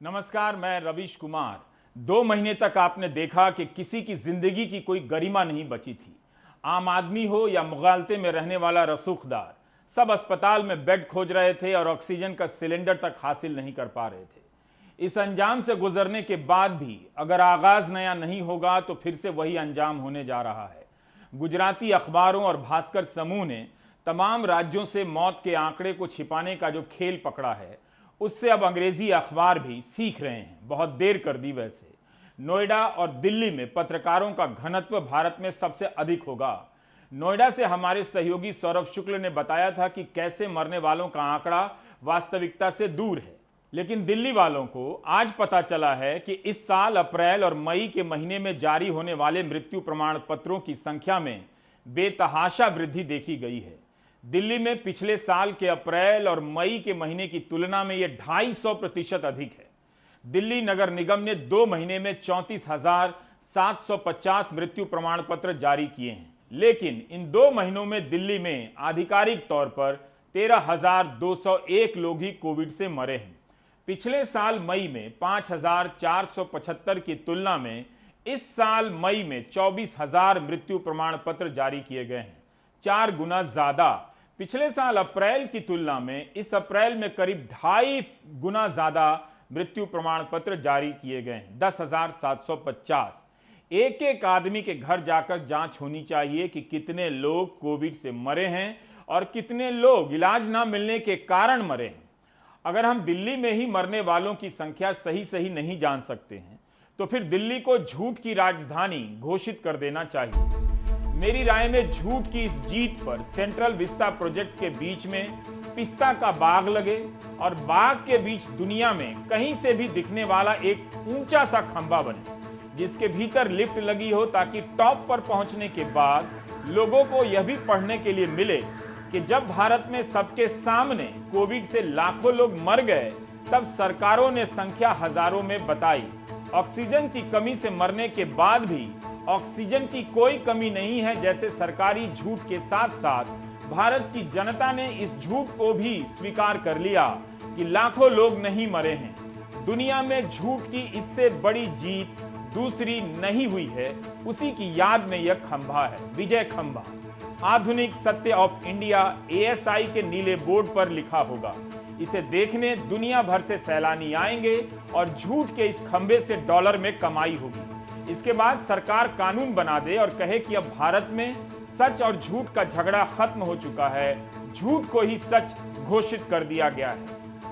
नमस्कार, मैं रवीश कुमार। 2 महीने तक आपने देखा कि किसी की जिंदगी की कोई गरिमा नहीं बची थी। आम आदमी हो या मुगालते में रहने वाला रसूखदार, सब अस्पताल में बेड खोज रहे थे और ऑक्सीजन का सिलेंडर तक हासिल नहीं कर पा रहे थे। इस अंजाम से गुजरने के बाद भी अगर आगाज नया नहीं होगा तो फिर से वही अंजाम होने जा रहा है। गुजराती अखबारों और भास्कर समूह ने तमाम राज्यों से मौत के आंकड़े को छिपाने का जो खेल पकड़ा है, उससे अब अंग्रेजी अखबार भी सीख रहे हैं। बहुत देर कर दी वैसे। नोएडा और दिल्ली में पत्रकारों का घनत्व भारत में सबसे अधिक होगा। नोएडा से हमारे सहयोगी सौरभ शुक्ल ने बताया था कि कैसे मरने वालों का आंकड़ा वास्तविकता से दूर है। लेकिन दिल्ली वालों को आज पता चला है कि इस साल अप्रैल और मई के महीने में जारी होने वाले मृत्यु प्रमाण पत्रों की संख्या में बेतहाशा वृद्धि देखी गई है। दिल्ली में पिछले साल के अप्रैल और मई के महीने की तुलना में यह 250% अधिक है। दिल्ली नगर निगम ने 2 महीने में 34,750 मृत्यु प्रमाण पत्र जारी किए हैं। लेकिन इन 2 महीनों में दिल्ली में आधिकारिक तौर पर 13,201 लोग ही कोविड से मरे हैं। पिछले साल मई में 5,475 की तुलना में इस साल मई में 24,000 मृत्यु प्रमाण पत्र जारी किए गए हैं, 4 गुना ज्यादा। पिछले साल अप्रैल की तुलना में इस अप्रैल में करीब 2.5 गुना ज्यादा मृत्यु प्रमाण पत्र जारी किए गए हैं, 10,750। एक एक आदमी के घर जाकर जांच होनी चाहिए कि कितने लोग कोविड से मरे हैं और कितने लोग इलाज ना मिलने के कारण मरे हैं। अगर हम दिल्ली में ही मरने वालों की संख्या सही नहीं जान सकते हैं तो फिर दिल्ली को झूठ की राजधानी घोषित कर देना चाहिए। मेरी राय में झूठ की इस जीत पर सेंट्रल विस्टा प्रोजेक्ट के बीच में पिस्ता का बाग लगे और बाग के बीच दुनिया में कहीं से भी दिखने वाला एक ऊंचा सा खंभा बने, जिसके भीतर लिफ्ट लगी हो, ताकि टॉप पर पहुंचने के बाद लोगों को यह भी पढ़ने के लिए मिले कि जब भारत में सबके सामने कोविड से लाखों लोग मर गए, तब सरकारों ने संख्या हजारों में बताई। ऑक्सीजन की कमी से मरने के बाद भी ऑक्सीजन की कोई कमी नहीं है जैसे सरकारी झूठ के साथ साथ भारत की जनता ने इस झूठ को भी स्वीकार कर लिया कि लाखों लोग नहीं मरे हैं। दुनिया में झूठ की इससे बड़ी जीत दूसरी नहीं हुई है। उसी की याद में यह खंभा है, विजय खंभा। आधुनिक सत्य ऑफ इंडिया ASI के नीले बोर्ड पर लिखा होगा। इसे देखने दुनिया भर से सैलानी आएंगे और झूठ के इस खंभे से डॉलर में कमाई होगी। इसके बाद सरकार कानून बना दे और कहे कि अब भारत में सच और झूठ का झगड़ा खत्म हो चुका है, झूठ को ही सच घोषित कर दिया गया है।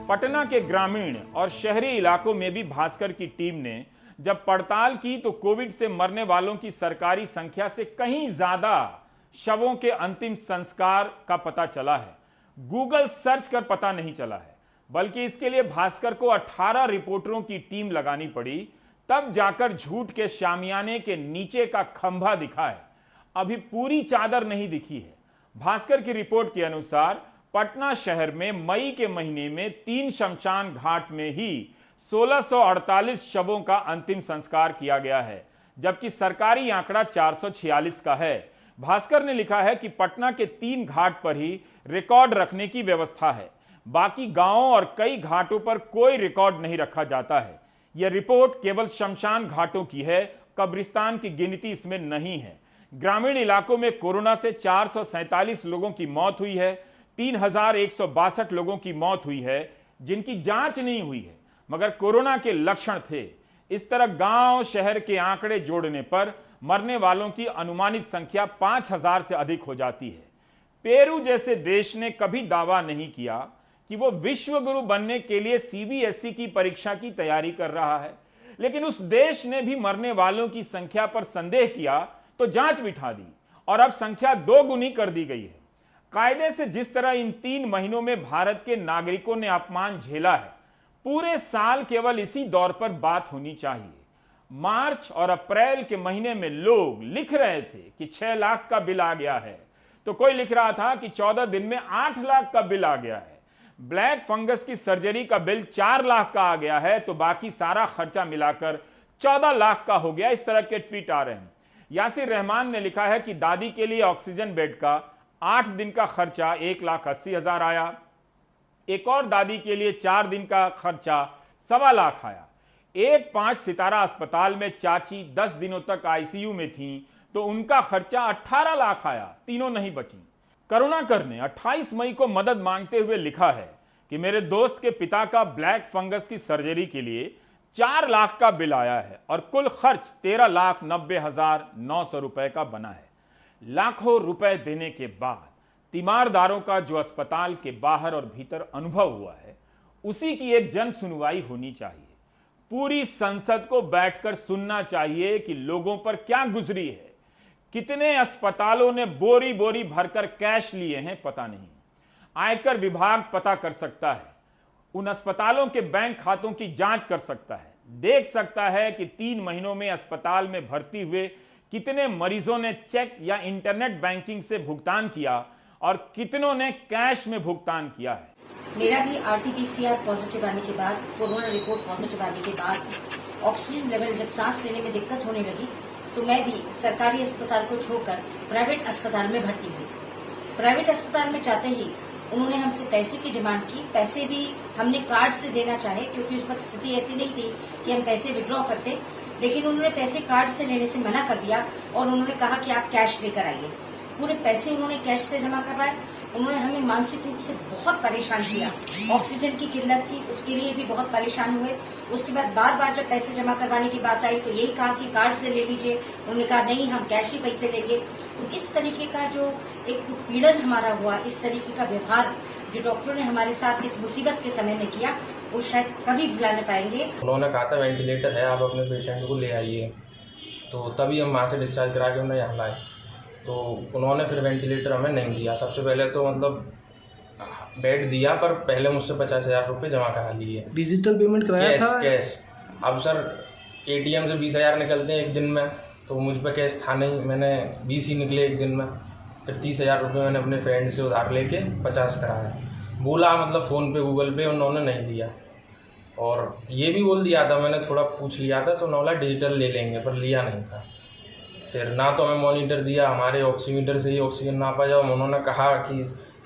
पटना के ग्रामीण और शहरी इलाकों में भी भास्कर की टीम ने जब पड़ताल की तो कोविड से मरने वालों की सरकारी संख्या से कहीं ज्यादा शवों के अंतिम संस्कार का पता चला है। गूगल सर्च कर पता नहीं चला है, बल्कि इसके लिए भास्कर को 18 रिपोर्टरों की टीम लगानी पड़ी, तब जाकर झूठ के शामियाने के नीचे का खंभा दिखा है। अभी पूरी चादर नहीं दिखी है। भास्कर की रिपोर्ट के अनुसार पटना शहर में मई के महीने में 3 शमशान घाट में ही 1648 शवों का अंतिम संस्कार किया गया है, जबकि सरकारी आंकड़ा 446 का है। भास्कर ने लिखा है कि पटना के 3 घाट पर ही रिकॉर्ड रखने की व्यवस्था है, बाकी गांवों और कई घाटों पर कोई रिकॉर्ड नहीं रखा जाता है। यह रिपोर्ट केवल शमशान घाटों की है, कब्रिस्तान की गिनती इसमें नहीं है। ग्रामीण इलाकों में कोरोना से 447 लोगों की मौत हुई है, 3,162 लोगों की मौत हुई है जिनकी जांच नहीं हुई है मगर कोरोना के लक्षण थे। इस तरह गांव शहर के आंकड़े जोड़ने पर मरने वालों की अनुमानित संख्या 5,000 से अधिक हो जाती है। पेरू जैसे देश ने कभी दावा नहीं किया कि वो विश्व गुरु बनने के लिए CBSE की परीक्षा की तैयारी कर रहा है, लेकिन उस देश ने भी मरने वालों की संख्या पर संदेह किया तो जांच बिठा दी और अब संख्या 2 गुनी कर दी गई है। कायदे से जिस तरह इन 3 महीनों में भारत के नागरिकों ने अपमान झेला है, पूरे साल केवल इसी दौर पर बात होनी चाहिए। मार्च और अप्रैल के महीने में लोग लिख रहे थे कि 6 लाख का बिल आ गया है, तो कोई लिख रहा था कि 14 दिन में 8 लाख का बिल आ गया है। ब्लैक फंगस की सर्जरी का बिल 4 लाख का आ गया है, तो बाकी सारा खर्चा मिलाकर 14 लाख का हो गया। इस तरह के ट्वीट आ रहे हैं। यासिर रहमान ने लिखा है कि दादी के लिए ऑक्सीजन बेड का 8 दिन का खर्चा 1,80,000 आया। एक और दादी के लिए 4 दिन का खर्चा 1.25 लाख आया। एक 5 सितारा अस्पताल में चाची 10 दिनों तक आईसीयू में थीं तो उनका खर्चा 18 लाख आया, तीनों नहीं बची। करुणाकर ने 28 मई को मदद मांगते हुए लिखा है कि मेरे दोस्त के पिता का ब्लैक फंगस की सर्जरी के लिए 4 लाख का बिल आया है और कुल खर्च 13,90,900 रुपए का बना है। लाखों रुपए देने के बाद तीमारदारों का जो अस्पताल के बाहर और भीतर अनुभव हुआ है, उसी की एक जन सुनवाई होनी चाहिए। पूरी संसद को बैठकर सुनना चाहिए कि लोगों पर क्या गुजरी है। कितने अस्पतालों ने बोरी बोरी भरकर कैश लिए हैं पता नहीं। आयकर विभाग पता कर सकता है, उन अस्पतालों के बैंक खातों की जांच कर सकता है, देख सकता है कि 3 महीनों में अस्पताल में भर्ती हुए कितने मरीजों ने चेक या इंटरनेट बैंकिंग से भुगतान किया और कितनों ने कैश में भुगतान किया है। मेरा भी आरटीपीसीआर पॉजिटिव आने के बाद, कोरोना रिपोर्ट पॉजिटिव आने के बाद ऑक्सीजन लेवल जब सांस लेने में दिक्कत होने लगी तो मैं भी सरकारी अस्पताल को छोड़कर प्राइवेट अस्पताल में भर्ती हुई। प्राइवेट अस्पताल में जाते ही उन्होंने हमसे पैसे की डिमांड की। पैसे भी हमने कार्ड से देना चाहे क्योंकि उस वक्त स्थिति ऐसी नहीं थी कि हम पैसे विड्रॉ करते, लेकिन उन्होंने पैसे कार्ड से लेने से मना कर दिया और उन्होंने कहा कि आप कैश लेकर आइए। पूरे पैसे उन्होंने कैश से जमा करवाए। उन्होंने हमें मानसिक रूप से बहुत परेशान किया। ऑक्सीजन की किल्लत थी, उसके लिए भी बहुत परेशान हुए। उसके बाद बार बार जब पैसे जमा करवाने की बात आई तो यही कहा कि कार्ड से ले लीजिए। उन्होंने कहा नहीं, हम कैश ही पैसे लेंगे। तो इस तरीके का जो एक पीड़न हमारा हुआ, इस तरीके का व्यवहार जो डॉक्टरों ने हमारे साथ इस मुसीबत के समय में किया, वो शायद कभी भुला नहीं पाएंगे। उन्होंने कहा था वेंटिलेटर है, आप अपने पेशेंट को ले आइए, तो तभी हम वहाँ से डिस्चार्ज करा के उन्हें यहाँ लाए। तो उन्होंने फिर वेंटिलेटर हमें नहीं दिया। सबसे पहले तो मतलब बेड दिया, पर पहले मुझसे 50,000 रुपये जमा करा लिए। डिजिटल पेमेंट कराया था? कैश। अब सर एटीएम से 20,000 निकलते हैं एक दिन में, तो मुझ पर कैश था नहीं, मैंने 20 ही निकले एक दिन में। फिर 30,000 रुपये मैंने अपने फ्रेंड से उधार लेके 50 कराया। बोला मतलब फ़ोन पे गूगल पे, उन्होंने नहीं दिया। और ये भी बोल दिया था, मैंने थोड़ा पूछ लिया था तो उन्होंने डिजिटल ले लेंगे, पर लिया नहीं था। फिर ना तो हमें मॉनिटर दिया, हमारे ऑक्सीमीटर से ही ऑक्सीजन नापा जाओ। उन्होंने कहा कि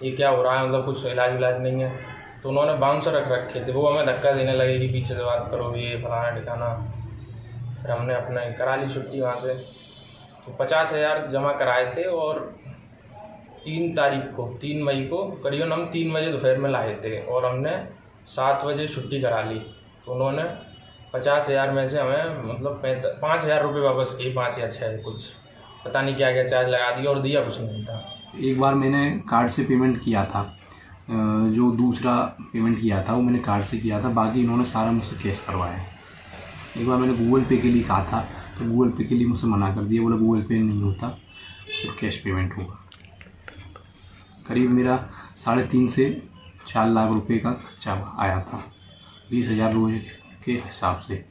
ये क्या हो रहा है, मतलब कुछ इलाज नहीं है। तो उन्होंने बाउंसर रख रखे थे, वो हमें धक्का देने लगे कि पीछे से बात करो, ये फलाना ठिकाना। फिर हमने अपने करा ली छुट्टी वहाँ से। तो 50,000 जमा कराए थे और 3 मई को करीबन हम 3 बजे दोपहर में लाए थे और हमने 7 बजे छुट्टी करा ली। तो उन्होंने 50,000 में से हमें मतलब 5,000 रुपये वापस किए, 5 या 6 कुछ, पता नहीं क्या क्या चार्ज लगा दिया, और दिया कुछ नहीं था। एक बार मैंने कार्ड से पेमेंट किया था, जो दूसरा पेमेंट किया था वो मैंने कार्ड से किया था, बाकी इन्होंने सारा मुझसे कैश करवाया। एक बार मैंने गूगल पे के लिए कहा था तो गूगल पे के लिए मुझसे मना कर दिया, बोला गूगल पे नहीं होता, सिर्फ कैश पेमेंट होगा। करीब मेरा 3.5 से 4 लाख रुपए का खर्चा आया था, 20,000 रोज के हिसाब से।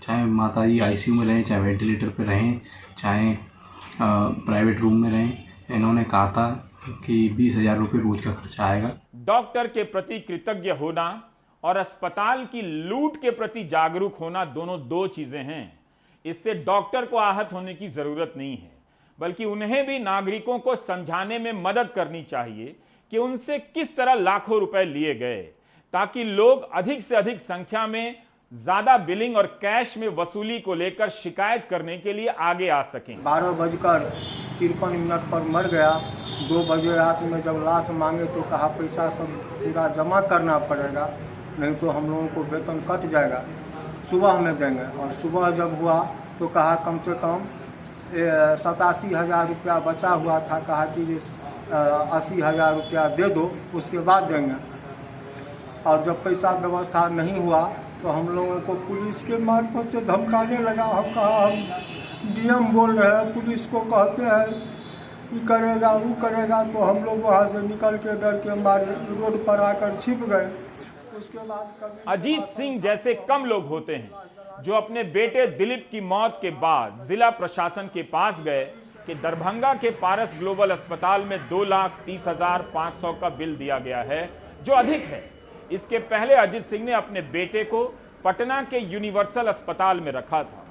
चाहे माता जी आईसीयू में रहें, चाहे वेंटिलेटर पर रहें, चाहे प्राइवेट रूम में रहें, इन्होंने कहा था कि 20,000 रुपये रोज का खर्चा आएगा। डॉक्टर के प्रति कृतज्ञ होना और अस्पताल की लूट के प्रति जागरूक होना दोनों दो चीजें हैं। इससे डॉक्टर को आहत होने की जरूरत नहीं है, बल्कि उन्हें भी नागरिकों को समझाने में मदद करनी चाहिए कि उनसे किस तरह लाखों रुपए लिए गए, ताकि लोग अधिक से अधिक संख्या में ज्यादा बिलिंग और कैश में वसूली को लेकर शिकायत करने के लिए आगे आ सकें। 12:53 पर मर गया। 2 बजे रात में जब लाश मांगे तो कहा पैसा सब पूरा जमा करना पड़ेगा, नहीं तो हम लोगों को वेतन कट जाएगा, सुबह में देंगे। और सुबह जब हुआ तो कहा कम से कम 87,000 रुपया बचा हुआ था, कहा कि 80,000 रुपया दे दो, उसके बाद देंगे। और जब पैसा व्यवस्था नहीं हुआ तो हम लोगों को पुलिस के मार्फत से धमकाने लगा। हम कहा हम डीएम बोल रहे हैं, पुलिस को कहते हैं ये करेगा वो करेगा, तो हम लोग वहाँ से निकल के डर के हमारे रोड पर आकर छिप गए। उसके बाद अजीत सिंह जैसे कम लोग होते हैं जो अपने बेटे दिलीप की मौत के बाद जिला प्रशासन के पास गए कि दरभंगा के पारस ग्लोबल अस्पताल में 2,30,500 का बिल दिया गया है, जो अधिक है। इसके पहले अजीत सिंह ने अपने बेटे को पटना के यूनिवर्सल अस्पताल में रखा था।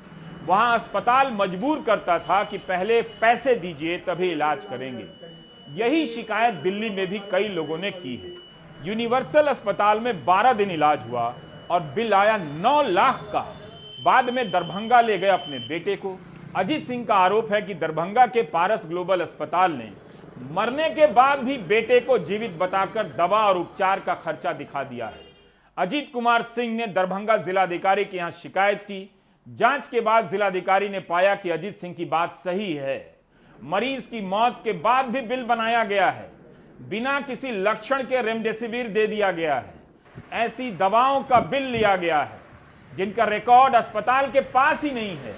वहां अस्पताल मजबूर करता था कि पहले पैसे दीजिए तभी इलाज करेंगे। यही शिकायत दिल्ली में भी कई लोगों ने की है। यूनिवर्सल अस्पताल में 12 दिन इलाज हुआ, और बिल आया 9 लाख का। बाद में दरभंगा ले गए अपने बेटे को। अजीत सिंह का आरोप है कि दरभंगा के पारस ग्लोबल अस्पताल ने मरने के बाद भी बेटे को जीवित बताकर दवा और उपचार का खर्चा दिखा दिया है। अजीत कुमार सिंह ने दरभंगा जिलाधिकारी के यहां शिकायत की। जांच के बाद जिलाधिकारी ने पाया कि अजीत सिंह की बात सही है। मरीज की मौत के बाद भी बिल बनाया गया है। बिना किसी लक्षण के रेमडेसिविर दे दिया गया है। ऐसी दवाओं का बिल लिया गया है जिनका रिकॉर्ड अस्पताल के पास ही नहीं है।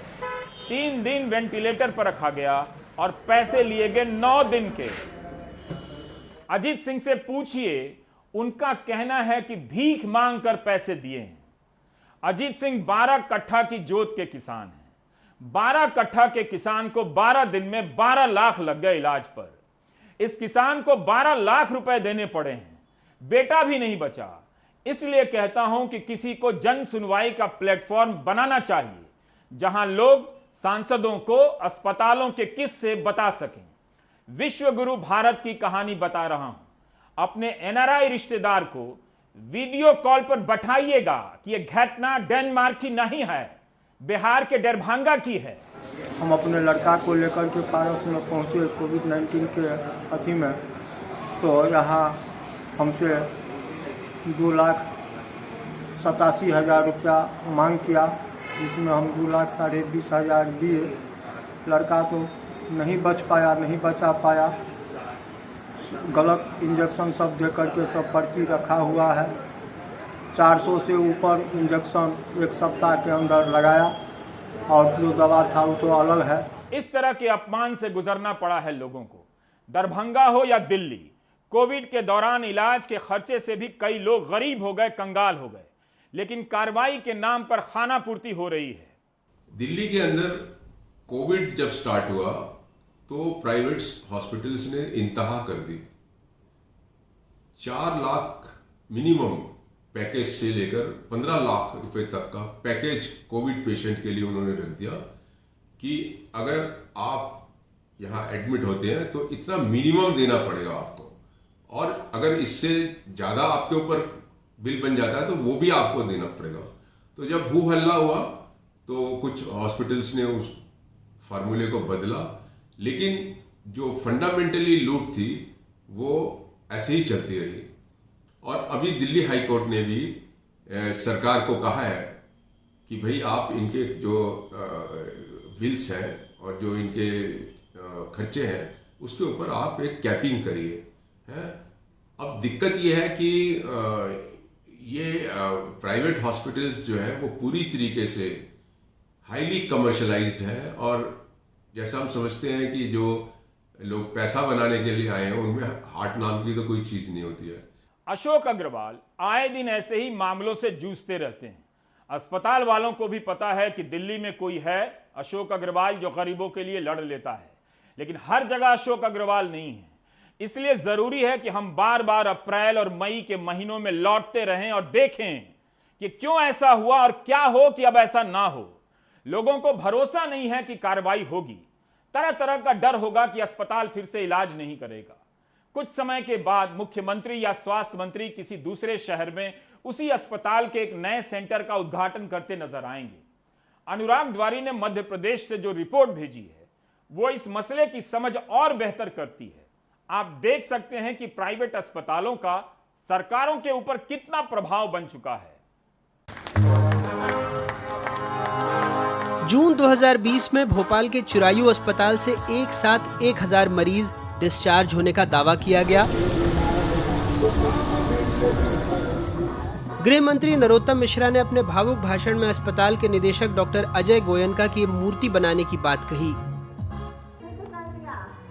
3 दिन वेंटिलेटर पर रखा गया और पैसे लिए गए 9 दिन के। अजीत सिंह से पूछिए, उनका कहना है कि भीख मांग कर पैसे दिए हैं। अजीत सिंह 12 कट्ठा की जोत के किसान हैं। 12 कट्ठा के किसान को 12 दिन में 12 लाख लग गए इलाज पर। इस किसान को 12 लाख रुपए देने पड़े हैं। बेटा भी नहीं बचा। इसलिए कहता हूं कि किसी को जन सुनवाई का प्लेटफॉर्म बनाना चाहिए जहां लोग सांसदों को अस्पतालों के किस्से बता सकें। विश्व गुरु भारत की कहानी बता रहा हूं। अपने एनआरआई रिश्तेदार को वीडियो कॉल पर बैठाइएगा कि यह घटना डेनमार्क की नहीं है, बिहार के दरभंगा की है। हम अपने लड़का को लेकर के पारस में पहुंचे कोविड-19 के अथी में, तो यहाँ हमसे 2,87,000 रुपया मांग किया, जिसमें हम 2,20,000 दिए। लड़का तो नहीं बचा पाया। गलत इंजेक्शन सब दे करके सब पर्ची रखा हुआ है। 400 से ऊपर इंजेक्शन 1 सप्ताह के अंदर लगाया और जो दवा था वो तो अलग है। इस तरह के अपमान से गुजरना पड़ा है लोगों को। दरभंगा हो या दिल्ली, कोविड के दौरान इलाज के खर्चे से भी कई लोग गरीब हो गए, कंगाल हो गए। लेकिन कार्रवाई के नाम पर खाना पूर्ति हो रही है। दिल्ली के अंदर कोविड जब स्टार्ट हुआ तो प्राइवेट हॉस्पिटल्स ने इंतहा कर दी। 4 लाख मिनिमम पैकेज से लेकर 15 लाख रुपए तक का पैकेज कोविड पेशेंट के लिए उन्होंने रख दिया कि अगर आप यहाँ एडमिट होते हैं तो इतना मिनिमम देना पड़ेगा आपको, और अगर इससे ज़्यादा आपके ऊपर बिल बन जाता है तो वो भी आपको देना पड़ेगा। तो जब हू हल्ला हुआ तो कुछ हॉस्पिटल्स ने उस फार्मूले को बदला, लेकिन जो फंडामेंटली लूट थी वो ऐसे ही चलती रही। और अभी दिल्ली हाई कोर्ट ने भी सरकार को कहा है कि भाई आप इनके जो बिल्स हैं और जो इनके खर्चे हैं उसके ऊपर आप एक कैपिंग करिए। अब दिक्कत ये है कि ये प्राइवेट हॉस्पिटल्स जो है वो पूरी तरीके से हाईली कमर्शलाइज्ड है, और जैसा हम समझते हैं कि जो लोग पैसा बनाने के लिए आए हैं उनमें हार्ट नाम की तो कोई चीज नहीं होती है। अशोक अग्रवाल आए दिन ऐसे ही मामलों से जूझते रहते हैं। अस्पताल वालों को भी पता है कि दिल्ली में कोई है, अशोक अग्रवाल, जो गरीबों के लिए लड़ लेता है। लेकिन हर जगह अशोक अग्रवाल नहीं है। इसलिए जरूरी है कि हम बार बार अप्रैल और मई के महीनों में लौटते रहें और देखें कि क्यों ऐसा हुआ और क्या हो कि अब ऐसा ना हो। लोगों को भरोसा नहीं है कि कार्रवाई होगी। तरह तरह का डर होगा कि अस्पताल फिर से इलाज नहीं करेगा। कुछ समय के बाद मुख्यमंत्री या स्वास्थ्य मंत्री किसी दूसरे शहर में उसी अस्पताल के एक नए सेंटर का उद्घाटन करते नजर आएंगे। अनुराग द्वारी ने मध्य प्रदेश से जो रिपोर्ट भेजी है वो इस मसले की समझ और बेहतर करती है। आप देख सकते हैं कि प्राइवेट अस्पतालों का सरकारों के ऊपर कितना प्रभाव बन चुका है। जून 2020 में भोपाल के चिरायू अस्पताल से एक साथ 1000 मरीज डिस्चार्ज होने का दावा किया गया। गृह मंत्री नरोत्तम मिश्रा ने अपने भावुक भाषण में अस्पताल के निदेशक डॉक्टर अजय गोयनका की मूर्ति बनाने की बात कही।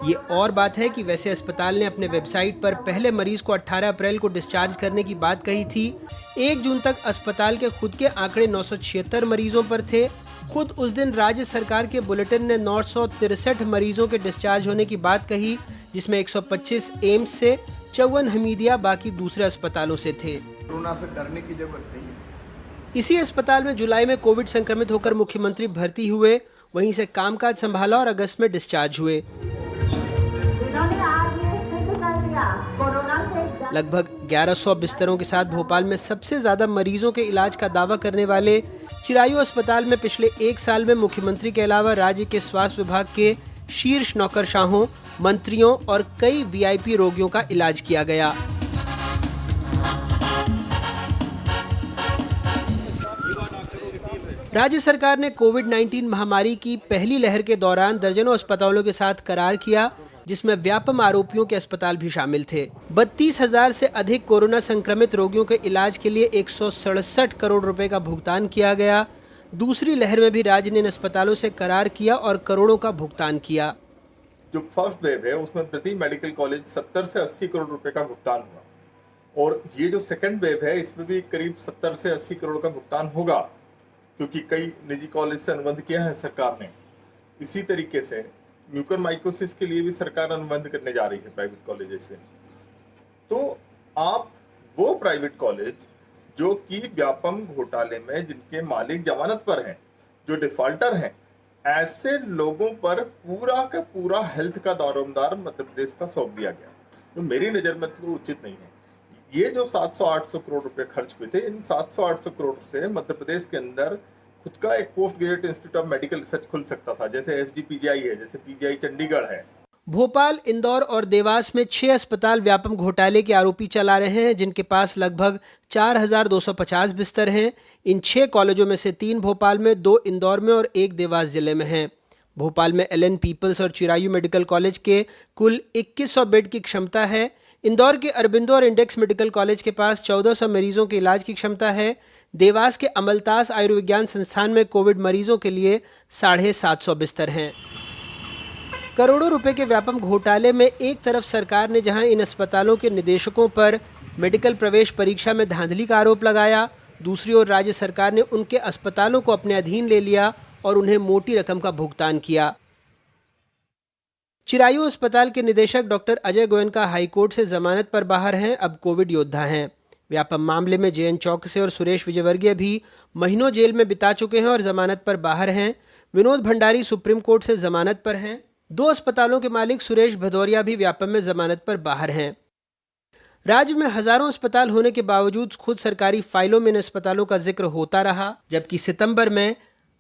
ये और बात है कि वैसे अस्पताल ने अपने वेबसाइट पर पहले मरीज को 18 अप्रैल को डिस्चार्ज करने की बात कही थी। 1 जून तक अस्पताल के खुद के आंकड़े 976 मरीजों पर थे। खुद उस दिन राज्य सरकार के बुलेटिन ने 963 मरीजों के डिस्चार्ज होने की बात कही, जिसमें 125 एम्स से, 54 हमीदिया बाकी दूसरे अस्पतालों से थे। कोरोना से डरने की जरूरत नहीं है। इसी अस्पताल में जुलाई में कोविड संक्रमित होकर मुख्यमंत्री भर्ती हुए, वहीं से कामकाज संभाला और अगस्त में डिस्चार्ज हुए। लगभग 1100 बिस्तरों के साथ भोपाल में सबसे ज्यादा मरीजों के इलाज का दावा करने वाले चिरायू अस्पताल में पिछले 1 साल में मुख्यमंत्री के अलावा राज्य के स्वास्थ्य विभाग के शीर्ष नौकरशाहों, मंत्रियों और कई वीआईपी रोगियों का इलाज किया गया। राज्य सरकार ने कोविड-19 महामारी की पहली लहर के दौरान दर्जनों अस्पतालों के साथ करार किया, जिसमें व्यापम आरोपियों के अस्पताल भी शामिल थे। 32,000 से अधिक कोरोना संक्रमित रोगियों के इलाज के लिए 167 करोड़ रुपए का भुगतान किया गया। दूसरी लहर में भी राज्य ने इन अस्पतालों से करार किया और करोड़ों का भुगतान किया। जो फर्स्ट वेव है उसमें प्रति मेडिकल कॉलेज 70 से 80 करोड़ रुपए का भुगतान हुआ, और ये जो सेकंड वेव है इसमें भी करीब 70 से 80 करोड़ का भुगतान होगा, क्योंकि कई निजी कॉलेज से अनुबंध किया है सरकार ने। इसी तरीके से म्यूकरमाइकोसिस के लिए भी सरकार अनुबंध करने जा रही है प्राइवेट कॉलेज से। तो आप वो प्राइवेट कॉलेज जो कि व्यापम घोटाले में जिनके मालिक जमानत पर हैं, जो डिफॉल्टर हैं, ऐसे लोगों पर पूरा का पूरा हेल्थ का दारोमदार मध्य प्रदेश का सौंप दिया गया, तो मेरी नज़र में तो उचित नहीं है। ये जो 700-800 करोड़ रुपए खर्च हुए थे, इन 700-800 करोड़ से मध्य प्रदेश के अंदर खुद का एक post graduate institute of medical research खुल सकता था, जैसे FGPGI है, जैसे PGI चंडीगढ़ है। भोपाल, इंदौर और देवास में 6 अस्पताल व्यापम घोटाले के आरोपी चला रहे हैं, जिनके पास लगभग 4,250 बिस्तर हैं। इन 6 कॉलेजों में से 3 भोपाल में, 2 इंदौर में और 1 देवास जिले में हैं। भोपाल में LN पीपल्स और चिरायू मेडिकल कॉलेज के कुल 2100 बेड की क्षमता है। इंदौर के अरबिंदो और इंडेक्स मेडिकल कॉलेज के पास 1400 मरीजों के इलाज की क्षमता है। देवास के अमलतास आयुर्विज्ञान संस्थान में कोविड मरीजों के लिए 750 बिस्तर हैं। करोड़ों रुपए के व्यापम घोटाले में एक तरफ सरकार ने जहां इन अस्पतालों के निदेशकों पर मेडिकल प्रवेश परीक्षा में धांधली का आरोप लगाया, दूसरी ओर राज्य सरकार ने उनके अस्पतालों को अपने अधीन ले लिया और उन्हें मोटी रकम का भुगतान किया। चिरायू अस्पताल के निदेशक डॉक्टर अजय गोयनका हाईकोर्ट से जमानत पर बाहर हैं, अब कोविड योद्धा हैं। व्यापम मामले में JN चौकसे और सुरेश विजयवर्गीय भी महीनों जेल में बिता चुके हैं और जमानत पर बाहर हैं। विनोद भंडारी सुप्रीम कोर्ट से जमानत पर हैं। 2 अस्पतालों के मालिक सुरेश भदौरिया भी व्यापम में जमानत पर बाहर हैं। राज्य में हजारों अस्पताल होने के बावजूद खुद सरकारी फाइलों में इन अस्पतालों का जिक्र होता रहा, जबकि सितंबर में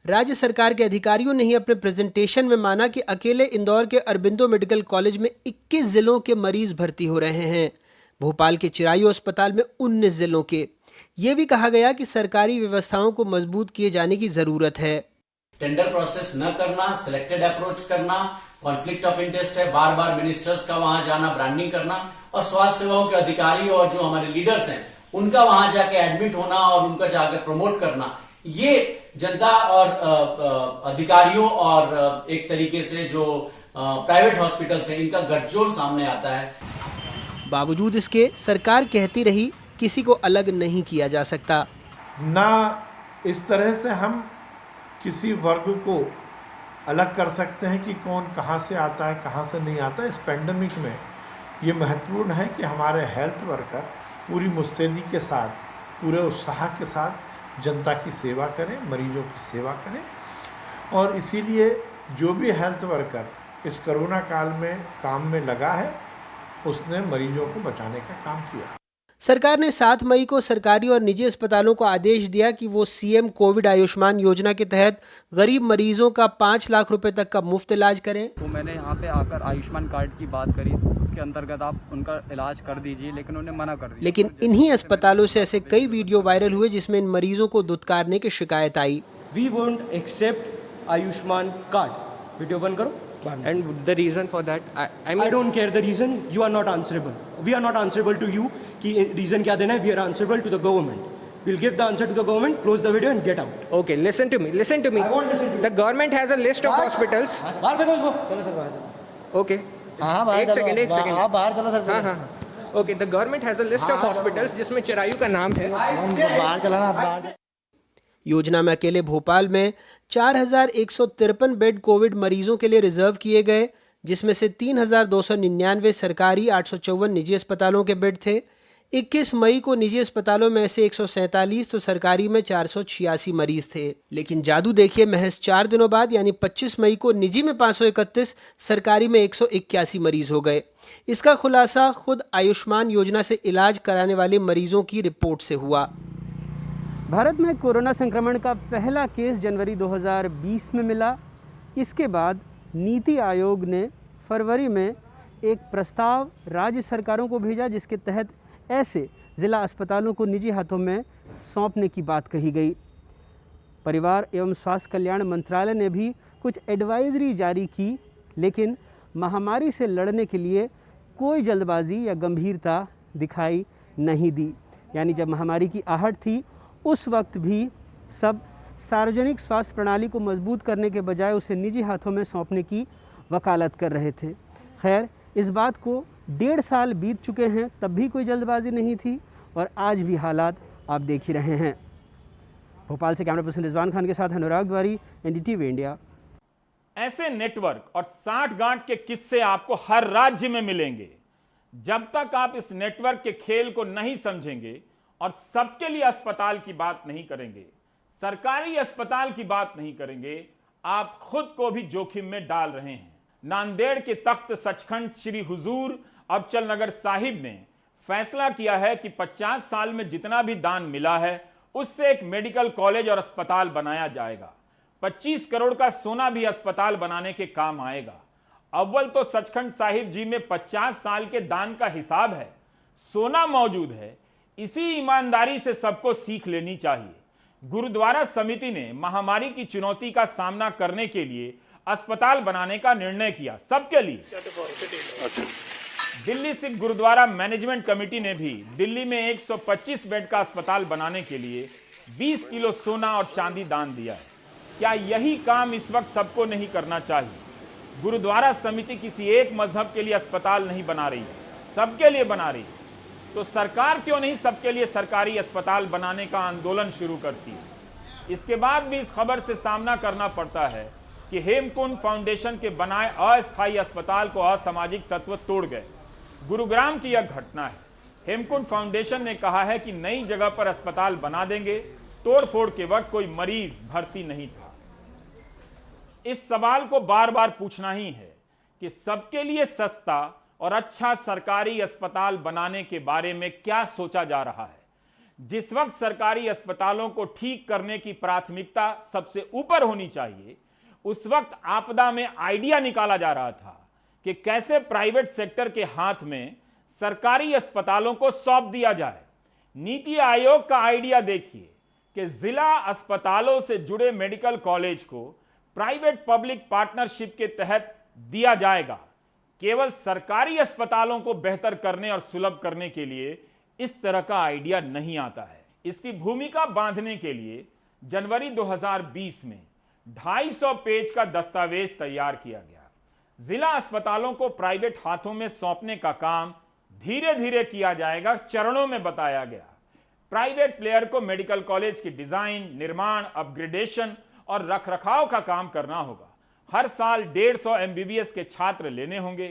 राज्य सरकार के अधिकारियों ने ही अपने प्रेजेंटेशन में माना कि अकेले इंदौर के अरबिंदो मेडिकल कॉलेज में 21 जिलों के मरीज भर्ती हो रहे हैं। भोपाल के चिरायू अस्पताल में 19 जिलों के। ये भी कहा गया कि सरकारी व्यवस्थाओं को मजबूत किए जाने की जरूरत है। टेंडर प्रोसेस न करना, सिलेक्टेड अप्रोच करना, कॉन्फ्लिक्ट ऑफ इंटरेस्ट है, बार बार मिनिस्टर्स का वहां जाना, ब्रांडिंग करना, और स्वास्थ्य सेवाओं के अधिकारी और जो हमारे लीडर्स हैं उनका वहां जाके एडमिट होना और उनका जाकर प्रमोट करना, ये जनता और अधिकारियों और एक तरीके से जो प्राइवेट हॉस्पिटल्स हैं इनका गठजोड़ सामने आता है। बावजूद इसके सरकार कहती रही किसी को अलग नहीं किया जा सकता। ना इस तरह से हम किसी वर्ग को अलग कर सकते हैं कि कौन कहाँ से आता है, कहाँ से नहीं आता। इस पेंडेमिक में ये महत्वपूर्ण है कि हमारे हेल्थ वर्कर पूरी मुस्तैदी के साथ, पूरे उत्साह के साथ जनता की सेवा करें, मरीजों की सेवा करें। और इसीलिए जो भी हेल्थ वर्कर इस कोरोना काल में काम में लगा है, उसने मरीजों को बचाने का काम किया। सरकार ने 7 मई को सरकारी और निजी अस्पतालों को आदेश दिया कि वो CM कोविड आयुष्मान योजना के तहत गरीब मरीजों का 5 लाख रुपए तक का मुफ्त इलाज करें। तो मैंने यहाँ पे आकर आयुष्मान कार्ड की बात करी, उसके अंतर्गत आप उनका इलाज कर दीजिए, लेकिन उन्हें मना कर दिया। लेकिन इन्हीं अस्पतालों से ऐसे कई वीडियो वायरल हुए जिसमें इन मरीजों को दुत्कारने की शिकायत आई। We won't accept Ayushman card. Video बंद करो। And the reason for that, I don't care the reason. You are not answerable. We are not answerable to you. कि reason क्या देना है? We are answerable to the government. We'll give the answer to the government. Close the video and get out. Okay, listen to me. Listen to me. I won't listen to you. The government has a list of hospitals. बाहर फेंको इसको। चलो sir बाहर चलो। Okay. हाँ बाहर चलो। एक सेकंड। हाँ बाहर चलो सर। हाँ। Okay, the government has a list of hospitals जिसमें चिरायू का नाम है। बाहर चला ना बाहर। योजना में अकेले भोपाल में 4153 बेड कोविड मरीजों के लिए रिजर्व किए गए, जिसमें से 3299 सरकारी, 854 निजी अस्पतालों के बेड थे। 21 मई को निजी अस्पतालों में से 147 तो सरकारी में 486 मरीज थे। लेकिन जादू देखिए, महज 4 दिनों बाद यानी 25 मई को निजी में 531, सरकारी में 181 मरीज हो गए। इसका खुलासा खुद आयुष्मान योजना से इलाज कराने वाले मरीजों की रिपोर्ट से हुआ। भारत में कोरोना संक्रमण का पहला केस जनवरी 2020 में मिला। इसके बाद नीति आयोग ने फरवरी में एक प्रस्ताव राज्य सरकारों को भेजा, जिसके तहत ऐसे ज़िला अस्पतालों को निजी हाथों में सौंपने की बात कही गई। परिवार एवं स्वास्थ्य कल्याण मंत्रालय ने भी कुछ एडवाइजरी जारी की, लेकिन महामारी से लड़ने के लिए कोई जल्दबाजी या गंभीरता दिखाई नहीं दी। यानी जब महामारी की आहट थी, उस वक्त भी सब सार्वजनिक स्वास्थ्य प्रणाली को मजबूत करने के बजाय उसे निजी हाथों में सौंपने की वकालत कर रहे थे। खैर, इस बात को 1.5 साल बीत चुके हैं, तब भी कोई जल्दबाजी नहीं थी और आज भी हालात आप देख ही रहे हैं। भोपाल से कैमरा पर्सन रिजवान खान के साथ अनुराग द्वारी, एनडीटीवी इंडिया। ऐसे नेटवर्क और 60 गांठ के किस्से आपको हर राज्य में मिलेंगे। जब तक आप इस नेटवर्क के खेल को नहीं समझेंगे और सबके लिए अस्पताल की बात नहीं करेंगे, सरकारी अस्पताल की बात नहीं करेंगे, आप खुद को भी जोखिम में डाल रहे हैं। नांदेड़ के तख्त सचखंड श्री हुजूर अबचल नगर साहिब ने फैसला किया है कि 50 साल में जितना भी दान मिला है उससे एक मेडिकल कॉलेज और अस्पताल बनाया जाएगा। 25 करोड़ का सोना भी अस्पताल बनाने के काम आएगा। अव्वल तो सचखंड साहिब जी में 50 साल के दान का हिसाब है, सोना मौजूद है। इसी ईमानदारी से सबको सीख लेनी चाहिए। गुरुद्वारा समिति ने महामारी की चुनौती का सामना करने के लिए अस्पताल बनाने का निर्णय किया, सबके लिए। दिल्ली सिख गुरुद्वारा मैनेजमेंट कमेटी ने भी दिल्ली में 125 बेड का अस्पताल बनाने के लिए 20 किलो सोना और चांदी दान दिया है। क्या यही काम इस वक्त सबको नहीं करना चाहिए? गुरुद्वारा समिति किसी एक मजहब के लिए अस्पताल नहीं बना रही है, सबके लिए बना रही है। तो सरकार क्यों नहीं सबके लिए सरकारी अस्पताल बनाने का आंदोलन शुरू करती है? इसके बाद भी इस खबर से सामना करना पड़ता है कि हेमकुंड फाउंडेशन के बनाए अस्थायी अस्पताल को असामाजिक तत्व तोड़ गए। गुरुग्राम की यह घटना है। हेमकुंड फाउंडेशन ने कहा है कि नई जगह पर अस्पताल बना देंगे। तोड़फोड़ के वक्त कोई मरीज भर्ती नहीं था। इस सवाल को बार बार पूछना ही है कि सबके लिए सस्ता और अच्छा सरकारी अस्पताल बनाने के बारे में क्या सोचा जा रहा है। जिस वक्त सरकारी अस्पतालों को ठीक करने की प्राथमिकता सबसे ऊपर होनी चाहिए, उस वक्त आपदा में आइडिया निकाला जा रहा था कि कैसे प्राइवेट सेक्टर के हाथ में सरकारी अस्पतालों को सौंप दिया जाए। नीति आयोग का आइडिया देखिए कि जिला अस्पतालों से जुड़े मेडिकल कॉलेज को प्राइवेट पब्लिक पार्टनरशिप के तहत दिया जाएगा। केवल सरकारी अस्पतालों को बेहतर करने और सुलभ करने के लिए इस तरह का आइडिया नहीं आता है। इसकी भूमिका बांधने के लिए जनवरी 2020 में 250 पेज का दस्तावेज तैयार किया गया। जिला अस्पतालों को प्राइवेट हाथों में सौंपने का काम धीरे धीरे किया जाएगा, चरणों में बताया गया। प्राइवेट प्लेयर को मेडिकल कॉलेज की डिजाइन, निर्माण, अपग्रेडेशन और रखरखाव का काम करना होगा। हर साल 150 MBBS के छात्र लेने होंगे।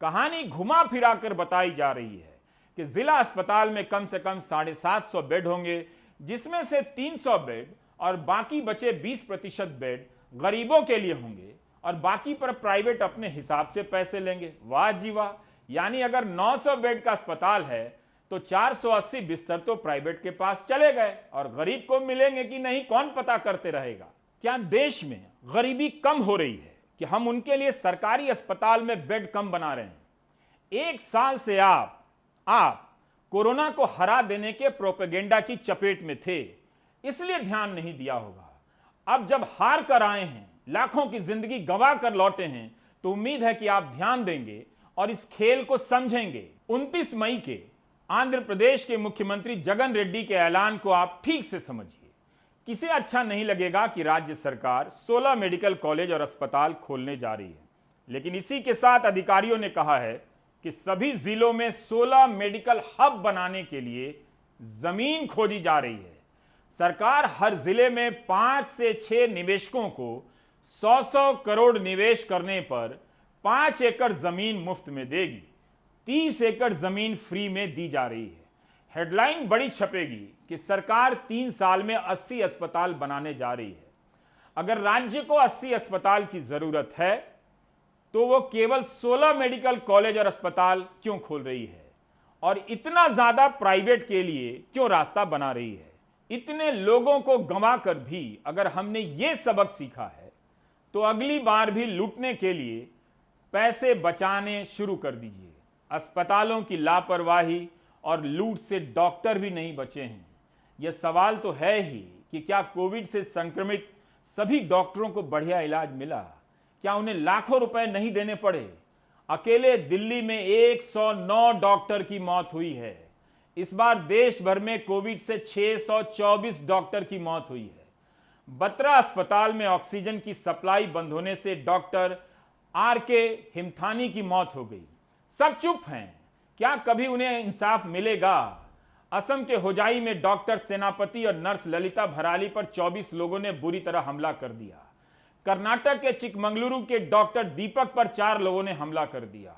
कहानी घुमा फिरा कर बताई जा रही है कि जिला अस्पताल में कम से कम 750 बेड होंगे, जिसमें से 300 बेड और बाकी बचे 20% बेड गरीबों के लिए होंगे और बाकी पर प्राइवेट अपने हिसाब से पैसे लेंगे। वाह जी वाह! यानी अगर 900 बेड का अस्पताल है तो 480 बिस्तर तो प्राइवेट के पास चले गए और गरीब को मिलेंगे कि नहीं, कौन पता करते रहेगा। क्या देश में गरीबी कम हो रही है कि हम उनके लिए सरकारी अस्पताल में बेड कम बना रहे हैं? 1 साल से आप कोरोना को हरा देने के प्रोपेगेंडा की चपेट में थे, इसलिए ध्यान नहीं दिया होगा। अब जब हार कर आए हैं, लाखों की जिंदगी गंवा कर लौटे हैं, तो उम्मीद है कि आप ध्यान देंगे और इस खेल को समझेंगे। 29 मई के आंध्र प्रदेश के मुख्यमंत्री जगन रेड्डी के ऐलान को आप ठीक से समझिए। किसे अच्छा नहीं लगेगा कि राज्य सरकार 16 मेडिकल कॉलेज और अस्पताल खोलने जा रही है, लेकिन इसी के साथ अधिकारियों ने कहा है कि सभी जिलों में 16 मेडिकल हब बनाने के लिए जमीन खोजी जा रही है। सरकार हर जिले में 5 से 6 निवेशकों को 100 करोड़ निवेश करने पर 5 एकड़ जमीन मुफ्त में देगी। 30 एकड़ जमीन फ्री में दी जा रही है। हेडलाइन बड़ी छपेगी कि सरकार 3 साल में 80 अस्पताल बनाने जा रही है। अगर राज्य को 80 अस्पताल की जरूरत है तो वो केवल 16 मेडिकल कॉलेज और अस्पताल क्यों खोल रही है और इतना ज्यादा प्राइवेट के लिए क्यों रास्ता बना रही है? इतने लोगों को गंवा कर भी अगर हमने ये सबक सीखा है तो अगली बार भी लूटने के लिए पैसे बचाने शुरू कर दीजिए। अस्पतालों की लापरवाही और लूट से डॉक्टर भी नहीं बचे हैं। यह सवाल तो है ही कि क्या कोविड से संक्रमित सभी डॉक्टरों को बढ़िया इलाज मिला? क्या उन्हें लाखों रुपए नहीं देने पड़े? अकेले दिल्ली में 109 डॉक्टर की मौत हुई है। इस बार देश भर में कोविड से 624 डॉक्टर की मौत हुई है। बत्रा अस्पताल में ऑक्सीजन की सप्लाई बंद होने से डॉक्टर आर.के. हिमथानी की मौत हो गई। सब चुप हैं। क्या कभी उन्हें इंसाफ मिलेगा? असम के होजाई में डॉक्टर सेनापति और नर्स ललिता भराली पर 24 लोगों ने बुरी तरह हमला कर दिया। कर्नाटक के चिकमंगलुरु के डॉक्टर दीपक पर 4 लोगों ने हमला कर दिया।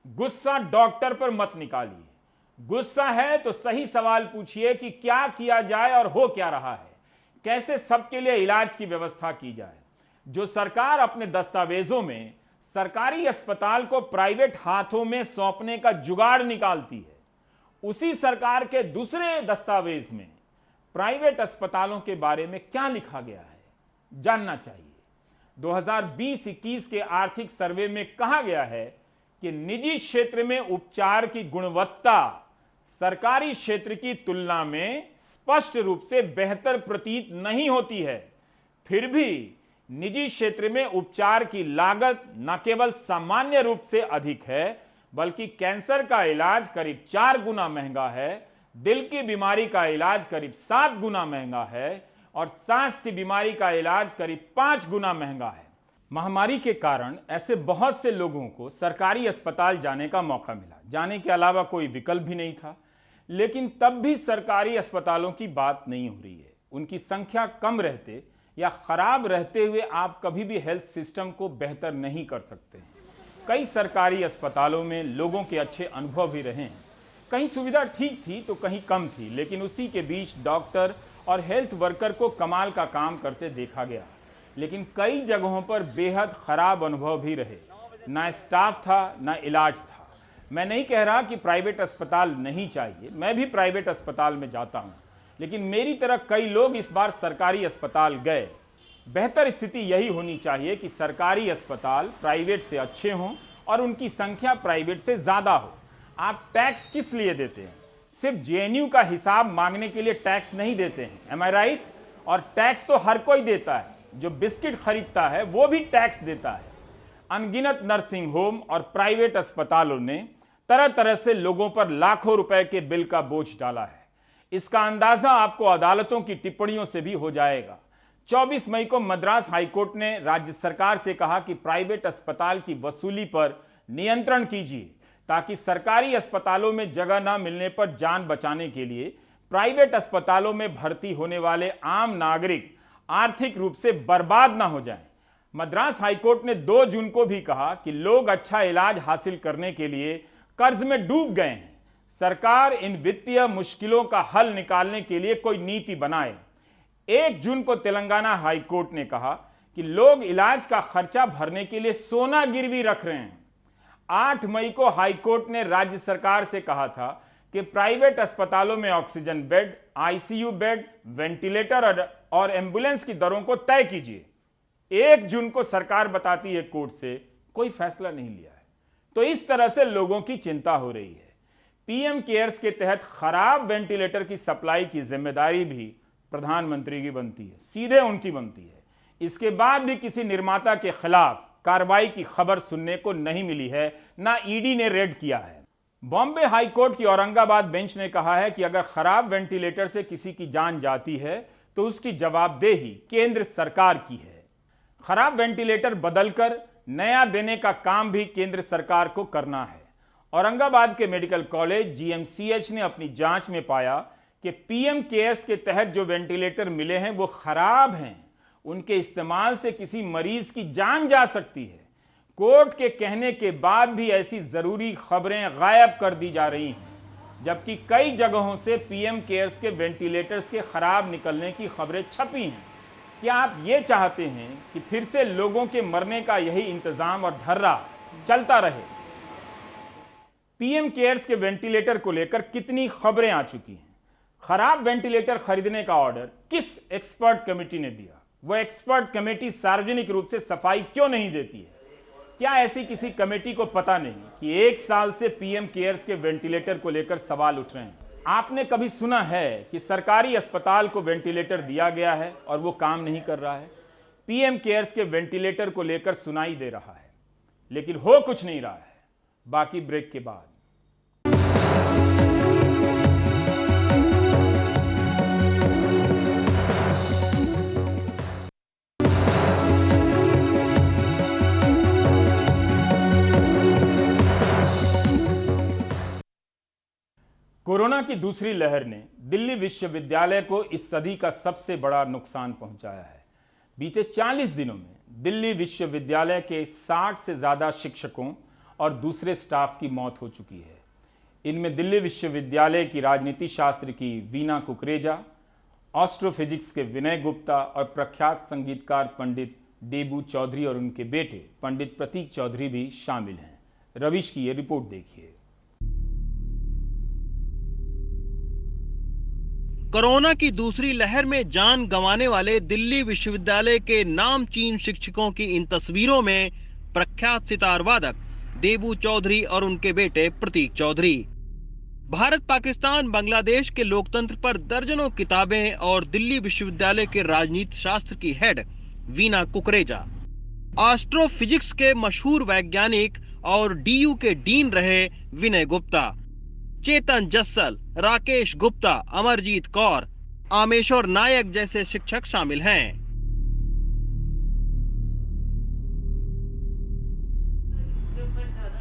गुस्सा डॉक्टर पर मत निकालिए। गुस्सा है तो सही सवाल पूछिए कि क्या किया जाए और हो क्या रहा है, कैसे सबके लिए इलाज की व्यवस्था की जाए। जो सरकार अपने दस्तावेजों में सरकारी अस्पताल को प्राइवेट हाथों में सौंपने का जुगाड़ निकालती है, उसी सरकार के दूसरे दस्तावेज में प्राइवेट अस्पतालों के बारे में क्या लिखा गया है जानना चाहिए। 2020-21 के आर्थिक सर्वे में कहा गया है कि निजी क्षेत्र में उपचार की गुणवत्ता सरकारी क्षेत्र की तुलना में स्पष्ट रूप से बेहतर प्रतीत नहीं होती है। फिर भी निजी क्षेत्र में उपचार की लागत न केवल सामान्य रूप से अधिक है बल्कि कैंसर का इलाज करीब 4 गुना महंगा है, दिल की बीमारी का इलाज करीब 7 गुना महंगा है और सांस की बीमारी का इलाज करीब 5 गुना महंगा है। महामारी के कारण ऐसे बहुत से लोगों को सरकारी अस्पताल जाने का मौका मिला। जाने के अलावा कोई विकल्प भी नहीं था, लेकिन तब भी सरकारी अस्पतालों की बात नहीं हो रही है। उनकी संख्या कम रहते या खराब रहते हुए आप कभी भी हेल्थ सिस्टम को बेहतर नहीं कर सकते। कई सरकारी अस्पतालों में लोगों के अच्छे अनुभव भी रहे हैं। कहीं सुविधा ठीक थी तो कहीं कम थी, लेकिन उसी के बीच डॉक्टर और हेल्थ वर्कर को कमाल का काम करते देखा गया। लेकिन कई जगहों पर बेहद खराब अनुभव भी रहे। ना स्टाफ था, ना इलाज था। मैं नहीं कह रहा कि प्राइवेट अस्पताल नहीं चाहिए, मैं भी प्राइवेट अस्पताल में जाता हूं, लेकिन मेरी तरह कई लोग इस बार सरकारी अस्पताल गए। बेहतर स्थिति यही होनी चाहिए कि सरकारी अस्पताल प्राइवेट से अच्छे हों और उनकी संख्या प्राइवेट से ज्यादा हो। आप टैक्स किस लिए देते हैं? सिर्फ जेएनयू का हिसाब मांगने के लिए टैक्स नहीं देते हैं, एम आई राइट? और टैक्स तो हर कोई देता है। जो बिस्किट खरीदता है वो भी टैक्स देता है। अनगिनत नर्सिंग होम और प्राइवेट अस्पतालों ने तरह तरह से लोगों पर लाखों रुपए के बिल का बोझ डाला है। इसका अंदाजा आपको अदालतों की टिप्पणियों से भी हो जाएगा। 24 मई को मद्रास हाईकोर्ट ने राज्य सरकार से कहा कि प्राइवेट अस्पताल की वसूली पर नियंत्रण कीजिए ताकि सरकारी अस्पतालों में जगह न मिलने पर जान बचाने के लिए प्राइवेट अस्पतालों में भर्ती होने वाले आम नागरिक आर्थिक रूप से बर्बाद ना हो जाएं। मद्रास हाईकोर्ट ने 2 जून को भी कहा कि लोग अच्छा इलाज हासिल करने के लिए कर्ज में डूब गए हैं। सरकार इन वित्तीय मुश्किलों का हल निकालने के लिए कोई नीति बनाए। 1 जून को तेलंगाना हाईकोर्ट ने कहा कि लोग इलाज का खर्चा भरने के लिए सोना गिरवी रख रहे हैं। 8 मई को हाईकोर्ट ने राज्य सरकार से कहा था कि प्राइवेट अस्पतालों में oxygen bed, ICU bed, ventilator और एम्बुलेंस की दरों को तय कीजिए। 1 जून को सरकार बताती है कोर्ट से कोई फैसला नहीं लिया है। तो इस तरह से लोगों की चिंता हो रही है। पीएम केयर्स के तहत खराब वेंटिलेटर की सप्लाई की जिम्मेदारी भी प्रधानमंत्री की बनती है, सीधे उनकी बनती है। इसके बाद भी किसी निर्माता के खिलाफ कार्रवाई की खबर सुनने को नहीं मिली है, ना ईडी ने रेड किया है। बॉम्बे हाईकोर्ट की औरंगाबाद बेंच ने कहा है कि अगर खराब वेंटिलेटर से किसी की जान जाती है तो उसकी जवाबदेही केंद्र सरकार की है। खराब वेंटिलेटर बदलकर नया देने का काम भी केंद्र सरकार को करना है। औरंगाबाद के मेडिकल कॉलेज जीएमसीएच ने अपनी जांच में पाया कि पीएम केयर्स के तहत जो वेंटिलेटर मिले हैं वो खराब हैं। उनके इस्तेमाल से किसी मरीज की जान जा सकती है। कोर्ट के कहने के बाद भी ऐसी जरूरी खबरें गायब कर दी जा रही हैं। जबकि कई जगहों से पीएम केयर्स के वेंटिलेटर्स के खराब निकलने की खबरें छपी हैं। क्या आप ये चाहते हैं कि फिर से लोगों के मरने का यही इंतजाम और धर्रा चलता रहे? पीएम केयर्स के वेंटिलेटर को लेकर कितनी खबरें आ चुकी हैं? खराब वेंटिलेटर खरीदने का ऑर्डर किस एक्सपर्ट कमेटी ने दिया? वो एक्सपर्ट कमेटी सार्वजनिक रूप से सफाई क्यों नहीं देती है? क्या ऐसी किसी कमेटी को पता नहीं कि 1 साल से पीएम केयर्स के वेंटिलेटर को लेकर सवाल उठ रहे हैं? आपने कभी सुना है कि सरकारी अस्पताल को वेंटिलेटर दिया गया है और वो काम नहीं कर रहा है? पीएम केयर्स के वेंटिलेटर को लेकर सुनाई दे रहा है, लेकिन हो कुछ नहीं रहा है। बाकी ब्रेक के बाद। कोरोना की दूसरी लहर ने दिल्ली विश्वविद्यालय को इस सदी का सबसे बड़ा नुकसान पहुंचाया है। बीते 40 दिनों में दिल्ली विश्वविद्यालय के 60 से ज्यादा शिक्षकों और दूसरे स्टाफ की मौत हो चुकी है। इनमें दिल्ली विश्वविद्यालय की राजनीति शास्त्र की वीना कुकरेजा, एस्ट्रोफिजिक्स के विनय गुप्ता और प्रख्यात संगीतकार पंडित डेबू चौधरी और उनके बेटे पंडित प्रतीक चौधरी भी शामिल हैं। रविश की ये रिपोर्ट देखिए। कोरोना की दूसरी लहर में जान गंवाने वाले दिल्ली विश्वविद्यालय के नामचीन शिक्षकों की इन तस्वीरों में प्रख्यात सितार वादक देबू चौधरी और उनके बेटे प्रतीक चौधरी। भारत, पाकिस्तान, बांग्लादेश के लोकतंत्र पर दर्जनों किताबें और दिल्ली विश्वविद्यालय के राजनीति शास्त्र की हेड वीना कुकरेजा, एस्ट्रोफिजिक्स के मशहूर वैज्ञानिक और डीयू के डीन रहे विनय गुप्ता, चेतन जस्सल, राकेश गुप्ता, अमरजीत कौर, आमेश्वर नायक जैसे शिक्षक शामिल हैं।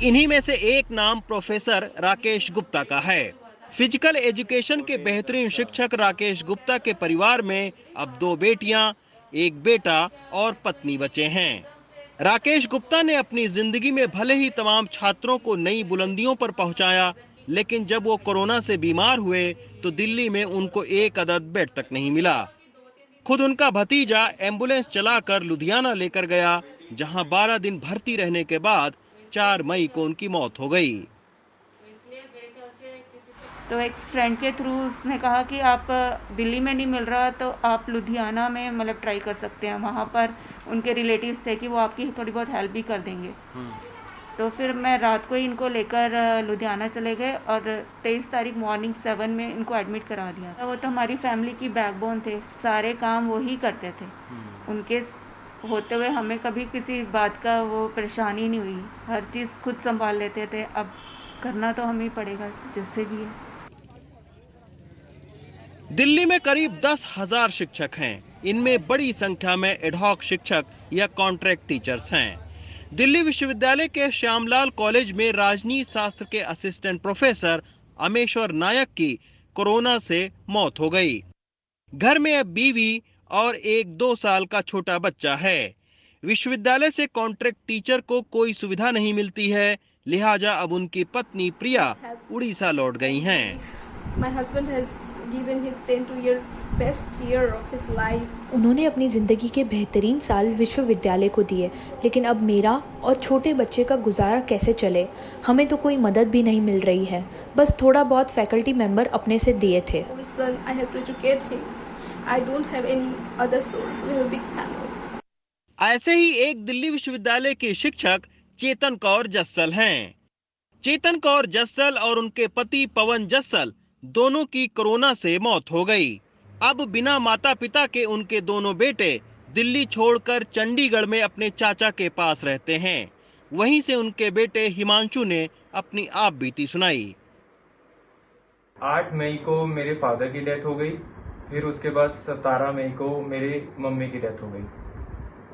इन्हीं में से एक नाम प्रोफेसर राकेश गुप्ता का है। फिजिकल एजुकेशन के बेहतरीन शिक्षक राकेश गुप्ता के परिवार में अब 2 बेटियां, 1 बेटा और पत्नी बचे हैं। राकेश गुप्ता ने अपनी जिंदगी में भले ही तमाम छात्रों को नई बुलंदियों पर पहुंचाया, लेकिन जब वो कोरोना से बीमार हुए तो दिल्ली में उनको एक अदद बेड तक नहीं मिला। खुद उनका भतीजा एम्बुलेंस चलाकर लुधियाना लेकर गया, जहां 12 दिन भर्ती रहने के बाद 4 मई को उनकी मौत हो गई। तो एक फ्रेंड के थ्रू उसने कहा कि आप दिल्ली में नहीं मिल रहा तो आप लुधियाना में मतलब ट्राई कर सकते हैं, वहाँ पर उनके रिलेटिव्स थे कि वो आपकी थोड़ी बहुत हेल्प भी कर देंगे। तो फिर मैं रात को ही इनको लेकर लुधियाना चले गए और 23 तारीख मॉर्निंग 7 में इनको एडमिट करा दिया। वो तो हमारी फैमिली की बैकबोन थे, सारे काम वो ही करते थे। उनके होते हुए हमें कभी किसी बात का वो परेशानी नहीं हुई, हर चीज़ खुद संभाल लेते थे। अब करना तो हमें पड़ेगा जैसे भी है। दिल्ली में करीब 10,000 शिक्षक हैं। इनमें बड़ी संख्या में एडहॉक शिक्षक या कॉन्ट्रैक्ट टीचर्स हैं। दिल्ली विश्वविद्यालय के श्यामलाल कॉलेज में राजनीति शास्त्र के असिस्टेंट प्रोफेसर अमेश्वर नायक की कोरोना से मौत हो गई। घर में अब बीवी और एक 2 साल का छोटा बच्चा है। विश्वविद्यालय से कॉन्ट्रैक्ट टीचर को कोई सुविधा नहीं मिलती है, लिहाजा अब उनकी पत्नी प्रिया उड़ीसा लौट गई हैं। उन्होंने अपनी ज़िंदगी के बेहतरीन साल विश्वविद्यालय को दिए, लेकिन अब मेरा और छोटे बच्चे का गुजारा कैसे चले? हमें तो कोई मदद भी नहीं मिल रही है, बस थोड़ा बहुत फैकल्टी मेंबर अपने से दिए थे। ऐसे ही एक दिल्ली विश्वविद्यालय के शिक्षक चेतन कौर जस्सल हैं। चेतन कौर जस्सल और उनके पति पवन जस्सल दोनों की कोरोना से मौत हो गई। अब बिना माता पिता के उनके दोनों बेटे दिल्ली छोड़कर चंडीगढ़ में अपने चाचा के पास रहते हैं। वहीं से उनके बेटे हिमांशु ने अपनी आप बीती सुनाई। 8 मई को मेरे फादर की डेथ हो गई, फिर उसके बाद 17 मई को मेरी मम्मी की डेथ हो गई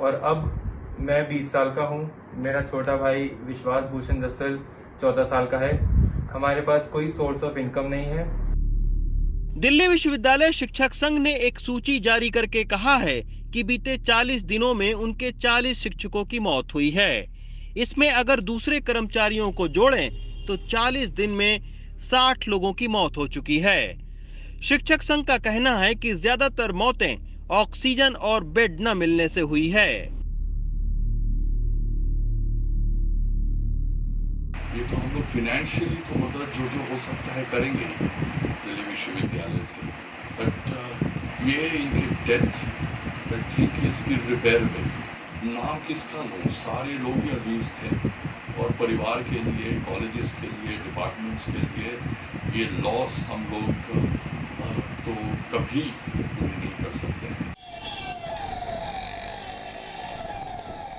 और अब मैं 20 साल का हूँ। मेरा छोटा भाई विश्वास भूषण जस्सल 14 साल का है। हमारे पास कोई सोर्स ऑफ इनकम नहीं है। दिल्ली विश्वविद्यालय शिक्षक संघ ने एक सूची जारी करके कहा है कि बीते 40 दिनों में उनके 40 शिक्षकों की मौत हुई है। इसमें अगर दूसरे कर्मचारियों को जोड़ें तो 40 दिन में 60 लोगों की मौत हो चुकी है। शिक्षक संघ का कहना है कि ज्यादातर मौतें ऑक्सीजन और बेड न मिलने से हुई है। ये तो हम लोग फाइनेंशियली तो मदद जो हो सकता है करेंगे दिल्ली विश्वविद्यालय से, बट ये इनकी death I think is irreparable. नाम किसका लो, सारे लोग ही अजीज थे और परिवार के लिए, कॉलेजेस के लिए, डिपार्टमेंट्स के लिए ये लॉस हम लोग तो कभी पूरी नहीं कर सकते।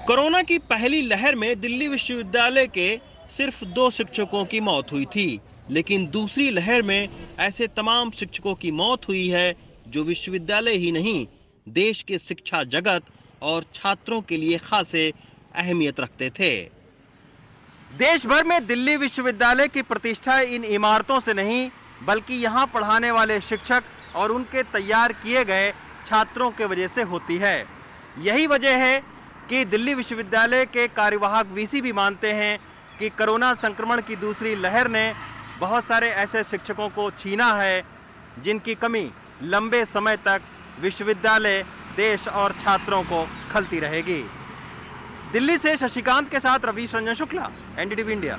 कोरोना की पहली लहर में दिल्ली विश्वविद्यालय के सिर्फ 2 शिक्षकों की मौत हुई थी, लेकिन दूसरी लहर में ऐसे तमाम शिक्षकों की मौत हुई है जो विश्वविद्यालय ही नहीं, देश के शिक्षा जगत और छात्रों के लिए खासे अहमियत रखते थे। देश भर में दिल्ली विश्वविद्यालय की प्रतिष्ठा इन इमारतों से नहीं, बल्कि यहाँ पढ़ाने वाले शिक्षक और उनके तैयार किए गए छात्रों के वजह से होती है। यही वजह है कि दिल्ली विश्वविद्यालय के कार्यवाहक वीसी भी मानते हैं कि कोरोना संक्रमण की दूसरी लहर ने बहुत सारे ऐसे शिक्षकों को छीना है जिनकी कमी लंबे समय तक विश्वविद्यालय, देश और छात्रों को खलती रहेगी। दिल्ली से शशिकांत के साथ रवीश रंजन शुक्ला, एनडीटीवी इंडिया।